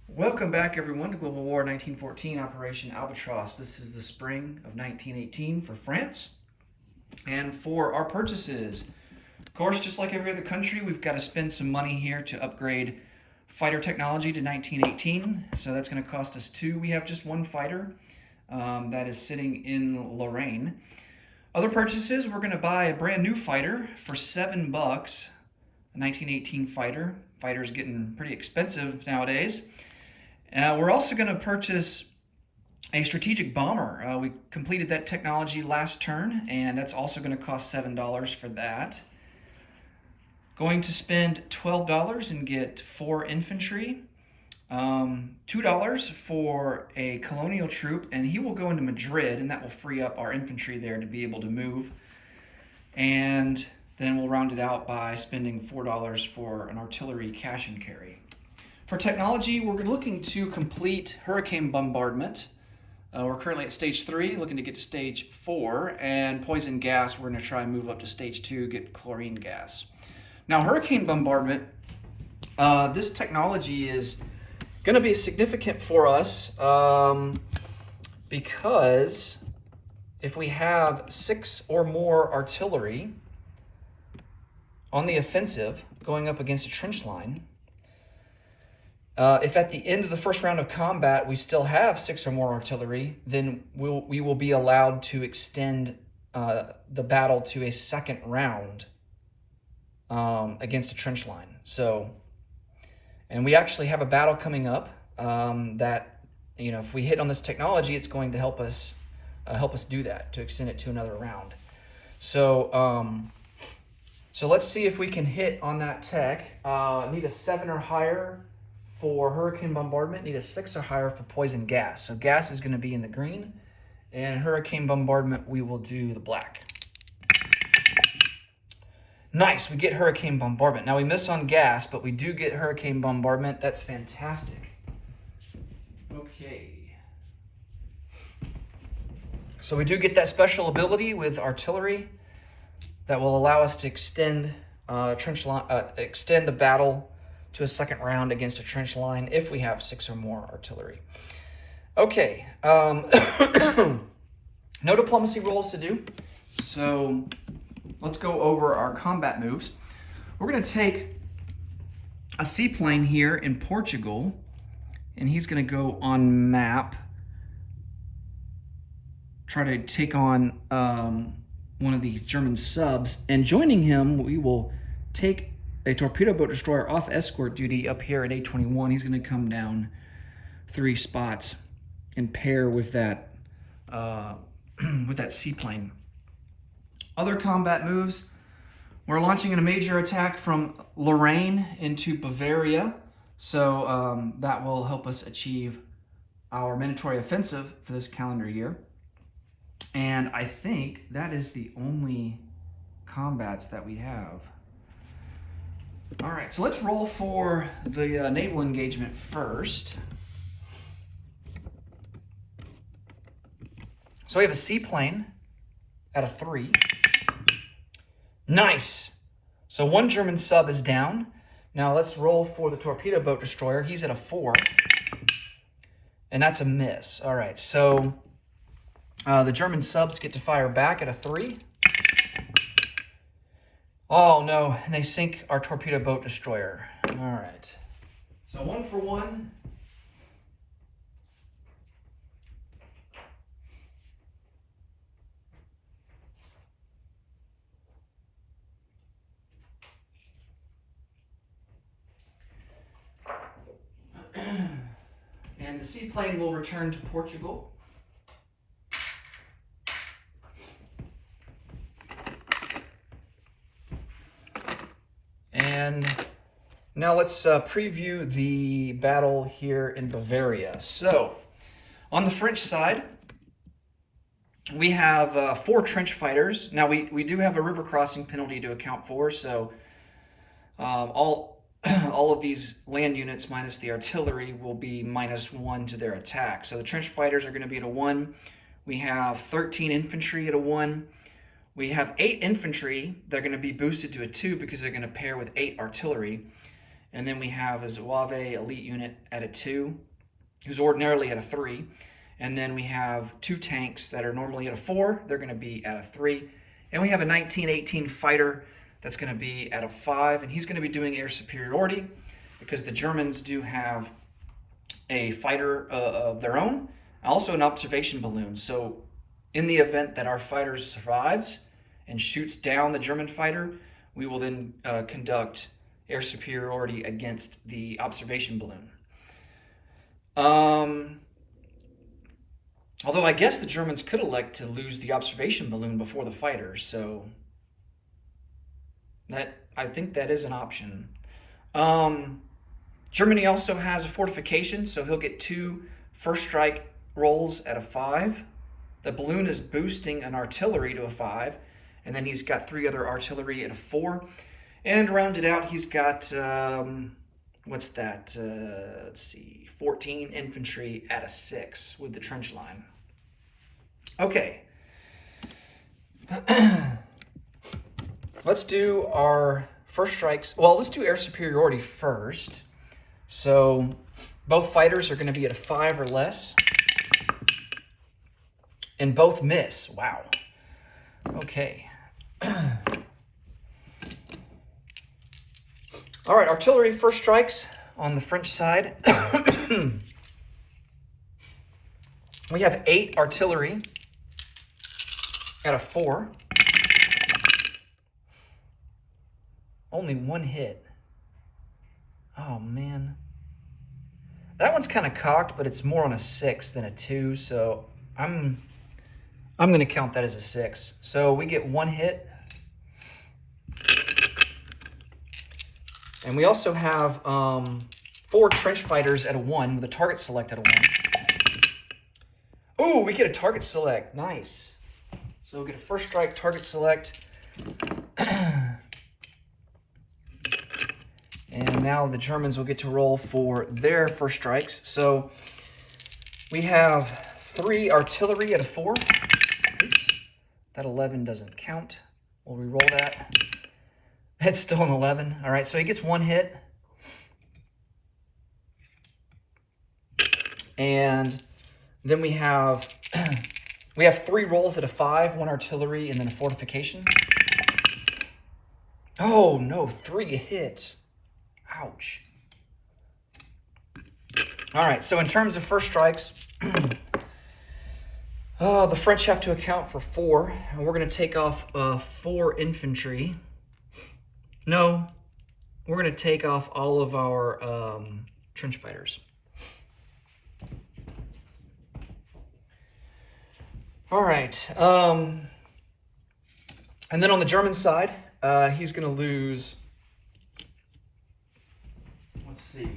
Welcome back, everyone, to Global War 1914 Operation Albatross. This is the spring of 1918 for France. And for our purchases, of course, just like every other country, we've got to spend some money here to upgrade fighter technology to 1918. So that's going to cost us two. We have just one fighter that is sitting in Lorraine. Other purchases, we're going to buy a brand new fighter for $7, a 1918 fighter. Fighter's getting pretty expensive nowadays. We're also going to purchase a strategic bomber. We completed that technology last turn, and that's also going to cost $7 for that. Going to spend $12 and get 4 infantry, $2 for a colonial troop, and he will go into Madrid, and that will free up our infantry there to be able to move. And then we'll round it out by spending $4 for an artillery cash and carry. For technology, we're looking to complete hurricane bombardment. We're currently at stage 3, looking to get to stage 4, and poison gas, we're going to try and move up to stage 2, get chlorine gas. Now, hurricane bombardment, this technology is going to be significant for us because if we have 6 or more artillery on the offensive going up against a trench line, if at the end of the first round of combat we still have 6 or more artillery, then we will be allowed to extend the battle to a second round against a trench line. And we actually have a battle coming up that, if we hit on this technology, it's going to help us do that, to extend it to another round. So let's see if we can hit on that tech. Need a 7 or higher for hurricane bombardment, need a 6 or higher for poison gas. So gas is going to be in the green, and hurricane bombardment, we will do the black. Nice, we get hurricane bombardment. Now we miss on gas, but we do get hurricane bombardment. That's fantastic. Okay. So we do get that special ability with artillery that will allow us to extend extend the battle to a second round against a trench line if we have 6 or more artillery. Okay, no diplomacy roles to do, so let's go over our combat moves. We're going to take a seaplane here in Portugal, and he's going to go on map, try to take on one of these German subs, and joining him, we will take a torpedo boat destroyer off escort duty up here at 821. He's going to come down 3 spots and pair with that seaplane. Other combat moves: we're launching a major attack from Lorraine into Bavaria, so that will help us achieve our mandatory offensive for this calendar year. And I think that is the only combats that we have. All right, so let's roll for the naval engagement first. So we have a seaplane at a 3. Nice. So 1 German sub is down. Now let's roll for the torpedo boat destroyer. He's at a 4. And that's a miss. All right, so the German subs get to fire back at a 3. Oh no, and they sink our torpedo boat destroyer. All right. So 1 for 1. And the seaplane will return to Portugal. And now let's preview the battle here in Bavaria. So, on the French side, we have 4 trench fighters. Now, we do have a river crossing penalty to account for, so all of these land units minus the artillery will be -1 to their attack. So the trench fighters are going to be at a 1. We have 13 infantry at a 1. We have 8 infantry. They're going to be boosted to a 2 because they're going to pair with 8 artillery. And then we have a Zouave elite unit at a 2, who's ordinarily at a 3. And then we have 2 tanks that are normally at a 4. They're going to be at a 3. And we have a 1918 fighter that's going to be at a 5. And he's going to be doing air superiority because the Germans do have a fighter of their own, also an observation balloon. So in the event that our fighter survives and shoots down the German fighter, we will then conduct air superiority against the observation balloon. Although I guess the Germans could elect to lose the observation balloon before the fighter, so I think that is an option. Germany also has a fortification, so he'll get 2 first strike rolls at a 5. The balloon is boosting an artillery to a 5, and then he's got 3 other artillery at a 4. And rounded out, he's got, what's that? Let's see, 14 infantry at a 6 with the trench line. Okay. Let's do our first strikes. Well, let's do air superiority first. So both fighters are going to be at a 5 or less. And both miss. Wow. Okay. All right, artillery first strikes on the French side. We have 8 artillery at a 4. Only 1 hit. Oh, man. That one's kind of cocked, but it's more on a 6 than a 2, so I'm going to count that as a 6. So we get 1 hit. And we also have 4 trench fighters at a 1 with a target select at a 1. Ooh, we get a target select. Nice. So we'll get a first strike, target select. And now the Germans will get to roll for their first strikes. So we have 3 artillery at a 4. Oops. That 11 doesn't count. We'll re-roll that. It's still an 11. All right, so he gets 1 hit. And then we have 3 rolls at a 5, 1 artillery, and then a fortification. Oh, no, 3 hits. Ouch. All right, so in terms of first strikes, the French have to account for 4, and we're going to take off 4 infantry. No, we're going to take off all of our trench fighters. All right. And then on the German side, he's going to lose, let's see.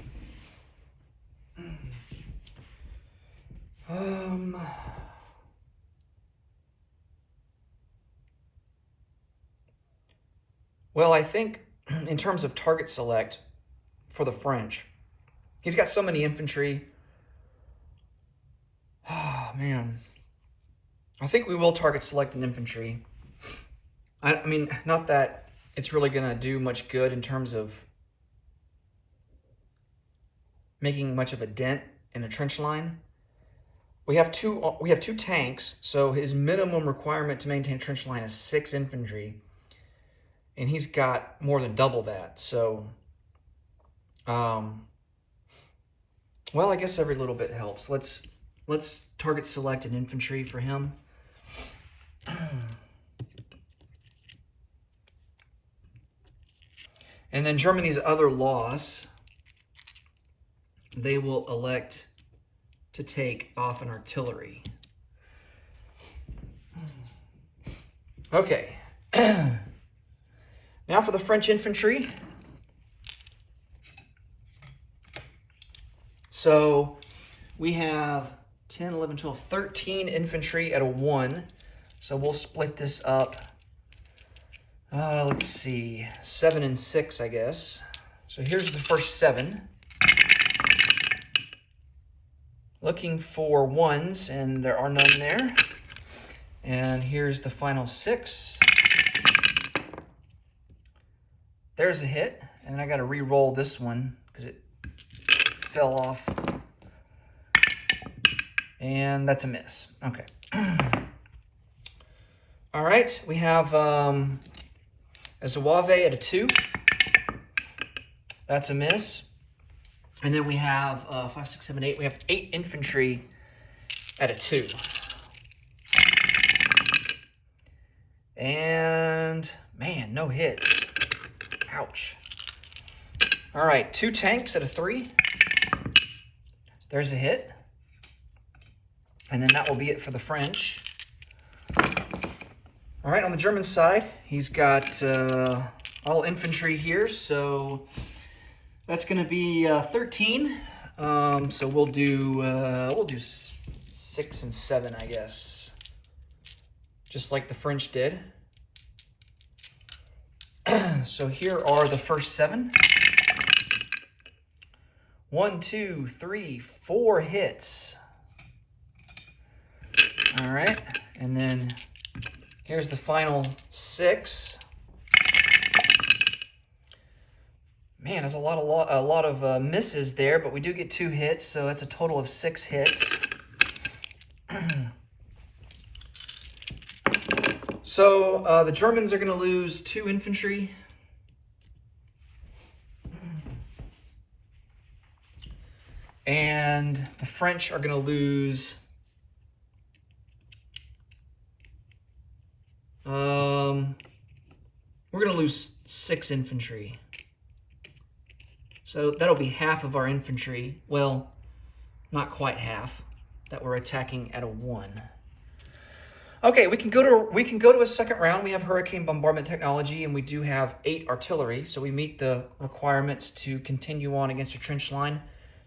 Well, I think in terms of target select for the French, he's got so many infantry. Oh, man. I think we will target select an infantry. I mean, not that it's really going to do much good in terms of making much of a dent in a trench line. We have two tanks, so his minimum requirement to maintain a trench line is 6 infantry. And he's got more than double that. So, well, I guess every little bit helps. Let's target select an infantry for him. And then Germany's other loss, they will elect to take off an artillery. Okay. Now for the French infantry. So we have 10, 11, 12, 13 infantry at a 1. So we'll split this up. Let's see, 7 and 6, I guess. So here's the first 7. Looking for 1s, and there are none there. And here's the final 6. There's a hit, and then I got to re-roll this one because it fell off. And that's a miss. Okay. All right, we have a Zouave at a 2. That's a miss. And then we have 5, 6, 7, 8. We have 8 infantry at a 2. And man, no hits. Ouch. All right, 2 tanks at a 3. There's a hit. And then that will be it for the French. All right, on the German side, he's got all infantry here, so that's going to be 13. So we'll do 6 and 7, I guess, just like the French did. So here are the first 7. 1, 2, 3, 4 hits. All right, and then here's the final 6. Man, there's a lot of misses there, but we do get 2 hits, so that's a total of 6 hits. So the Germans are going to lose 2 infantry. And the French are going to lose... we're going to lose 6 infantry. So that'll be half of our infantry. Well, not quite half that we're attacking at a 1. Okay, we can go to a second round. We have Hurricane bombardment technology, and we do have 8 artillery, so we meet the requirements to continue on against a trench line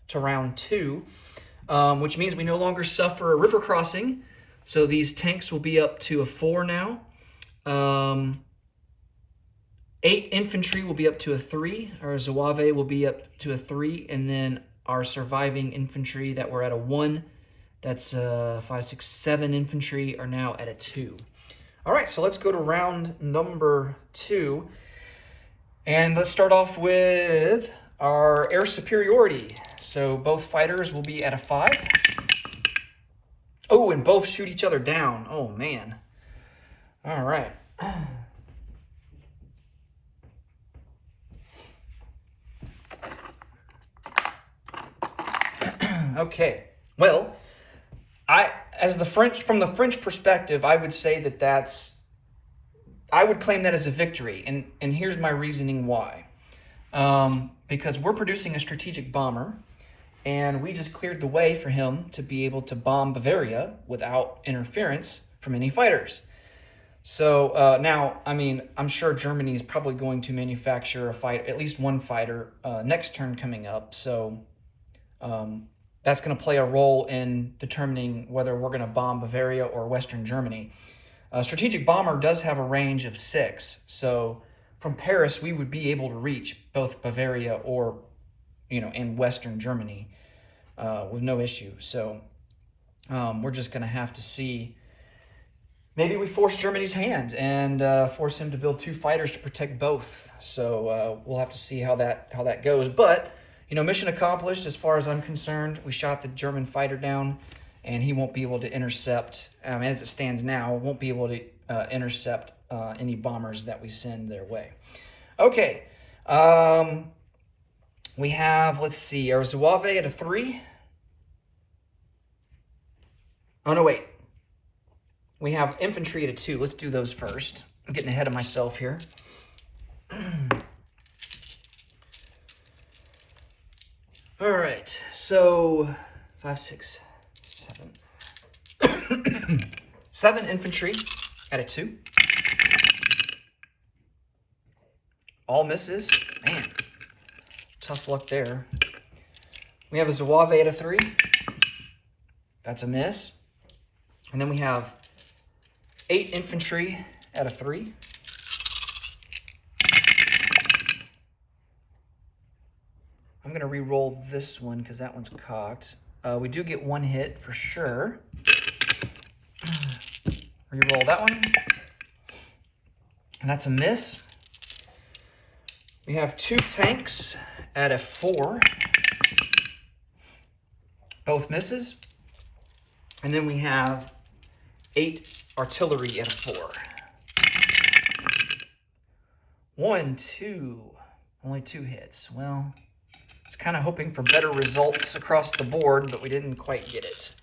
to round 2, which means we no longer suffer a river crossing. So these tanks will be up to a 4 now. 8 infantry will be up to a 3. Our Zouave will be up to a 3, and then our surviving infantry that were at a 1, that's 5, 6, 7 infantry are now at a 2. All right, so let's go to round number 2, and let's start off with our air superiority. So both fighters will be at a 5. Oh, and both shoot each other down. Oh man. All right. Okay, well, from the French perspective, I would say I would claim that as a victory, and here's my reasoning why. Because we're producing a strategic bomber, and we just cleared the way for him to be able to bomb Bavaria without interference from any fighters. So now, I mean, I'm sure Germany is probably going to manufacture at least one fighter next turn coming up, so that's going to play a role in determining whether we're going to bomb Bavaria or Western Germany. Strategic bomber does have a range of 6, so from Paris we would be able to reach both Bavaria or, in Western Germany with no issue. So we're just going to have to see. Maybe we force Germany's hand and force him to build 2 fighters to protect both. So we'll have to see how that goes. But mission accomplished as far as I'm concerned. We shot the German fighter down, and he won't be able to intercept, as it stands now, won't be able to intercept any bombers that we send their way. Okay. We have, let's see, our Zouave at a 3. Oh, no, wait. We have infantry at a 2. Let's do those first. I'm getting ahead of myself here. All right, so 5, 6, 7. 7 infantry at a 2. All misses. Man, tough luck there. We have a Zouave at a 3. That's a miss. And then we have 8 infantry at a 3. I'm going to re-roll this one because that one's cocked. We do get 1 hit for sure. Re-roll that one. And that's a miss. We have 2 tanks at a 4. Both misses. And then we have 8 artillery at a 4. 1, 2. Only 2 hits. Well, I was kind of hoping for better results across the board, but we didn't quite get it.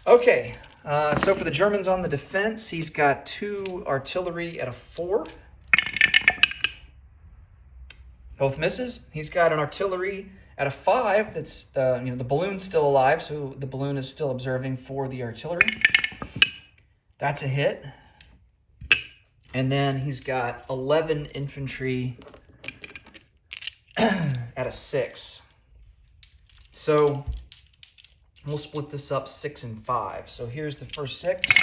Okay, so for the Germans on the defense, he's got 2 artillery at a 4. Both misses. He's got an artillery at a 5. That's, the balloon's still alive, so the balloon is still observing for the artillery. That's a hit. And then he's got 11 infantry at a 6. So we'll split this up 6 and 5. So here's the first 6.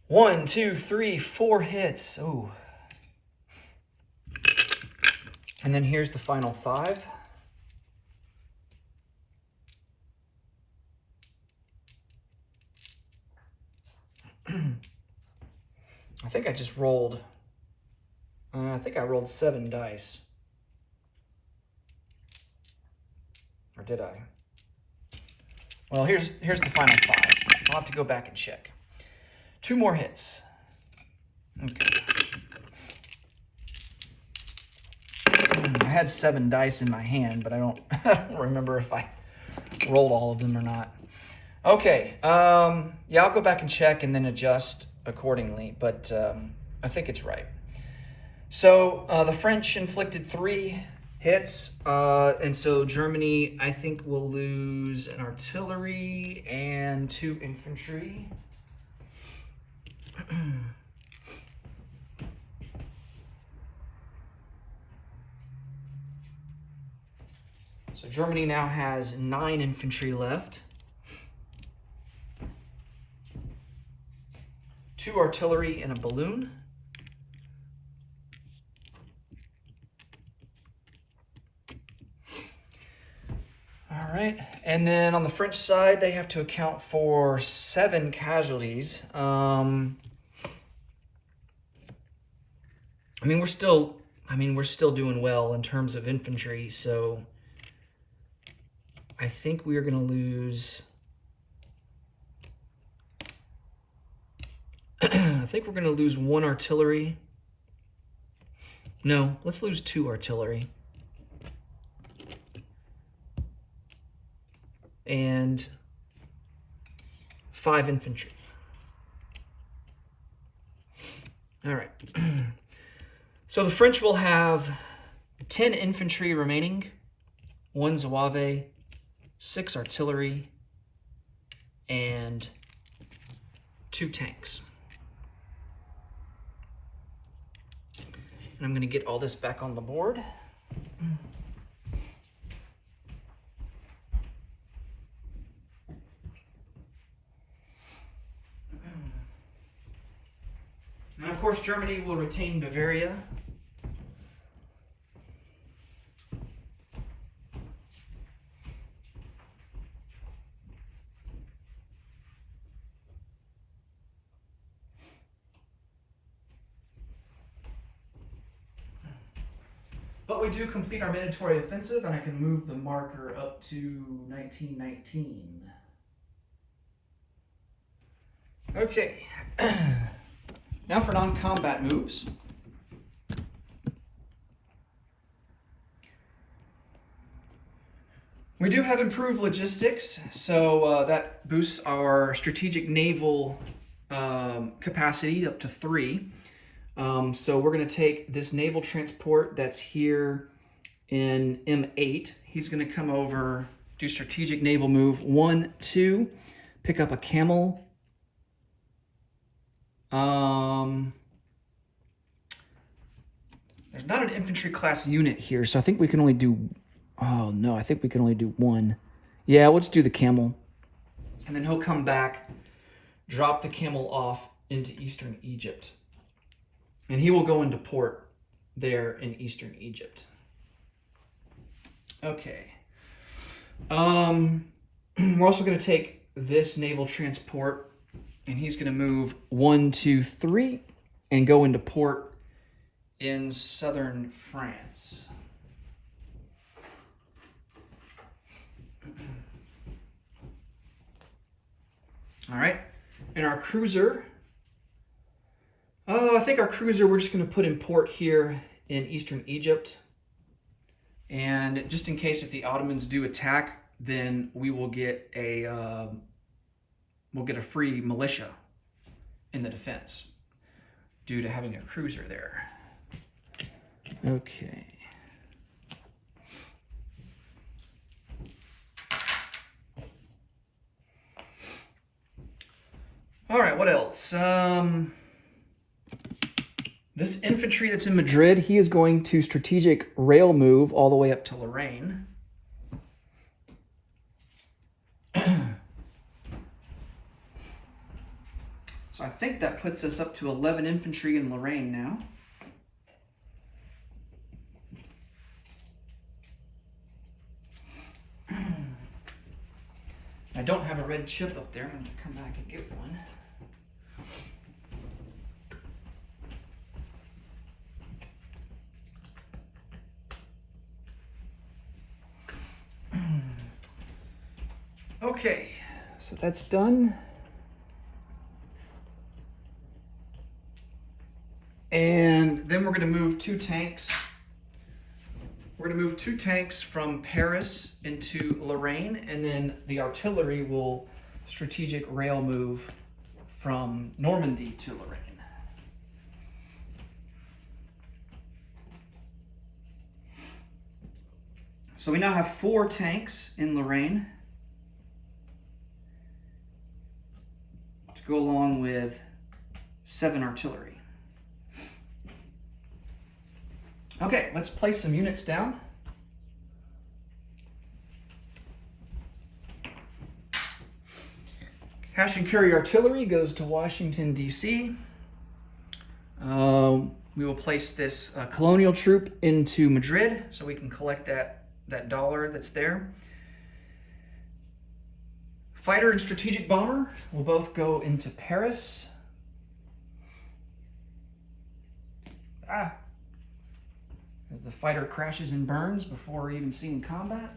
1, 2, 3, 4 hits. Ooh. And then here's the final 5. I think I just rolled, I think I rolled 7 dice. Or did I? Well, here's the final 5. I'll have to go back and check. 2 more hits. Okay. I had 7 dice in my hand, but I don't remember if I rolled all of them or not. Okay, yeah, I'll go back and check and then adjust accordingly, but I think it's right. So the French inflicted 3 hits, and so Germany, I think, will lose an artillery and 2 infantry. So Germany now has 9 infantry left. 2 artillery and a balloon. All right, and then on the French side, they have to account for 7 casualties. We're still doing well in terms of infantry, so I think we are going to lose. I think we're going to lose 1 artillery. No, let's lose 2 artillery. And 5 infantry. All right. So the French will have 10 infantry remaining, 1 Zouave, 6 artillery, and 2 tanks. And I'm going to get all this back on the board. And of course, Germany will retain Bavaria. But we do complete our mandatory offensive, and I can move the marker up to 1919. Okay. Now for non-combat moves. We do have improved logistics, so that boosts our strategic naval capacity up to 3. So we're going to take this naval transport that's here in M8. He's going to come over, do strategic naval move 1, 2, pick up a camel. There's not an infantry class unit here, so I think we can only do, oh no, I think we can only do 1. Yeah, let's do the camel. And then he'll come back, drop the camel off into eastern Egypt. And he will go into port there in eastern Egypt. Okay. We're also going to take this naval transport, and he's going to move 1, 2, 3 and go into port in southern France. All right, and our cruiser, I think our cruiser we're just going to put in port here in eastern Egypt. And just in case if the Ottomans do attack, then we will get a free militia in the defense due to having a cruiser there. Okay. All right, what else? This infantry that's in Madrid, he is going to strategic rail move all the way up to Lorraine. So I think that puts us up to 11 infantry in Lorraine now. I don't have a red chip up there. I'm going to come back and get one. Okay, so that's done. And then we're going to move 2 tanks. We're going to move 2 tanks from Paris into Lorraine, and then the artillery will strategic rail move from Normandy to Lorraine. So we now have 4 tanks in Lorraine to go along with 7 artillery. Okay, let's place some units down. Cash and carry artillery goes to Washington, D.C. We will place this colonial troop into Madrid so we can collect that dollar that's there. Fighter and strategic bomber will both go into Paris. As the fighter crashes and burns before even seeing combat.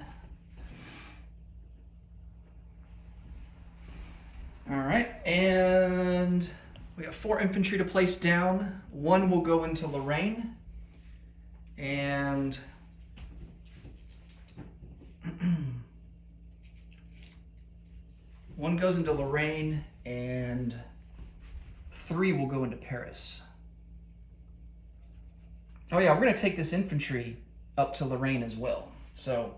All right, and we have 4 infantry to place down. 1 will go into Lorraine, and one goes into Lorraine, and 3 will go into Paris. Oh yeah, we're going to take this infantry up to Lorraine as well. So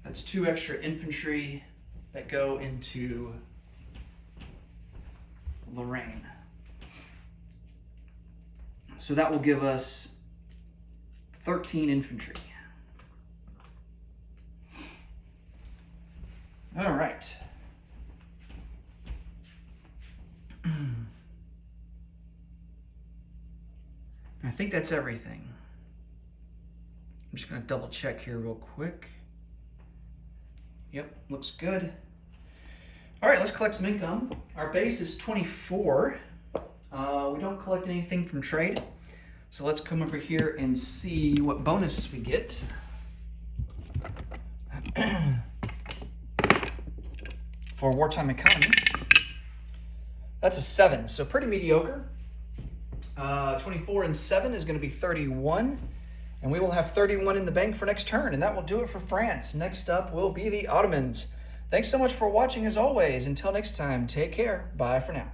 that's 2 extra infantry that go into Lorraine. So that will give us 13 infantry. All right. I think that's everything. I'm just going to double check here real quick. Yep, looks good. All right, let's collect some income. Our base is 24. We don't collect anything from trade. So let's come over here and see what bonus we get. For wartime economy. That's a 7, so pretty mediocre. 24 and 7 is going to be 31, and we will have 31 in the bank for next turn, and that will do it for France. Next up will be the Ottomans. Thanks so much for watching as always. Until next time, take care. Bye for now.